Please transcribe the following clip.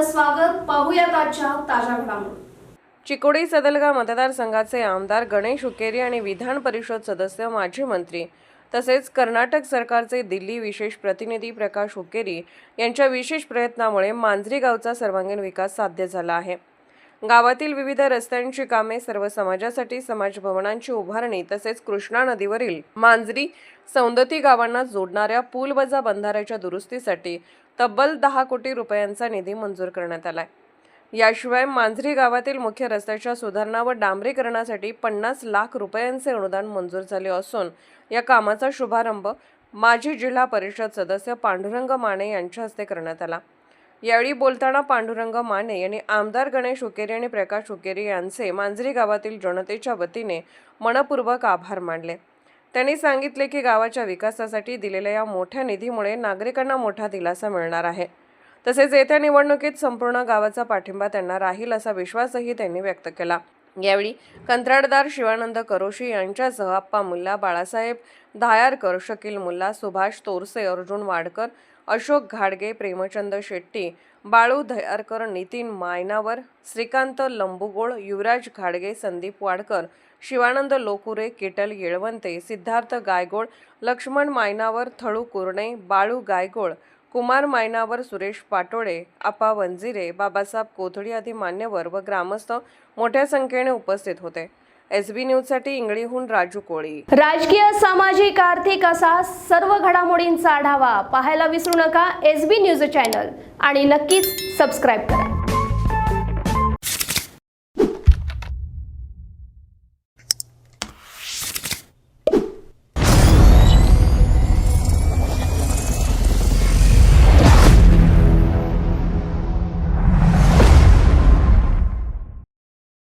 आपलं स्वागत. पाहूयात आजच्या ताज्या घडामोडी. चिकोडी सदलगा मतदारसंघाचे आमदार गणेश हुक्केरी आणि विधान परिषद सदस्य माजी मंत्री तसेच कर्नाटक सरकारचे दिल्ली विशेष प्रतिनिधी प्रकाश हुक्केरी यांच्या विशेष प्रयत्नामुळे मांजरी गावचा सर्वांगीण विकास साध्य झाला आहे. गावातील विविध रस्त्यांची कामे, सर्व समाजासाठी समाज भवनांची उभारणी तसेच कृष्णा नदीवरील मांजरी सौंदती गावांना जोडणाऱ्या पूलवजा बंधाऱ्याच्या दुरुस्तीसाठी तब्बल 10 कोटी रुपयांचा निधी मंजूर करण्यात आलाय. याशिवाय मांजरी गावातील मुख्य रस्त्याच्या सुधारणा व डांबरीकरणासाठी 50 लाख रुपयांचे अनुदान मंजूर झाले असून या कामाचा शुभारंभ माजी जिल्हा परिषद सदस्य पांडुरंग माने यांच्या हस्ते करण्यात आला. यावेळी बोलताना पांडुरंग माने यांनी आमदार गणेश हुक्केरी आणि प्रकाश हुक्केरी यांचे मांजरी गावातील जनतेच्या वतीने मनपूर्वक आभार मानले. त्यांनी सांगितले की गावाच्या विकासासाठी दिलेल्या या मोठ्या निधीमुळे नागरिकांना मोठा दिलासा मिळणार आहे. तसेच येत्या निवडणुकीत संपूर्ण गावाचा पाठिंबा त्यांना राहील असा विश्वासही त्यांनी व्यक्त केला. यावेळी कंत्राटदार शिवानंद करोशी यांच्यासह अप्पा मुल्ला, बाळासाहेब धायारकर, शकील मुल्ला, सुभाष तोरसे, अर्जुन वाडकर, अशोक घाडगे, प्रेमचंद शेट्टी, बाळू धयारकर, नितीन मायनावर, श्रीकांत लंबुगोळ, युवराज घाडगे, संदीप वाडकर, शिवानंद लोकुरे, किटल येळवंते, सिद्धार्थ गायगोळ, लक्ष्मण मायनावर, थळू कुरणे, बाळू गायगोळ, कुमार मायनावर, सुरेश पाटोळे, आपा वंजिरे, बाबासाहेब कोथळी आदी मान्यवर व ग्रामस्थ मोठ्या संख्येने उपस्थित होते. SB न्यूजसाठी इंगळीहून राजू कोळी. राजकीय, सामाजिक, आर्थिक असा सर्व घडामोडींचा आढावा पाहायला विसरू नका SB न्यूज चॅनल आणि नक्कीच सबस्क्राईब करा.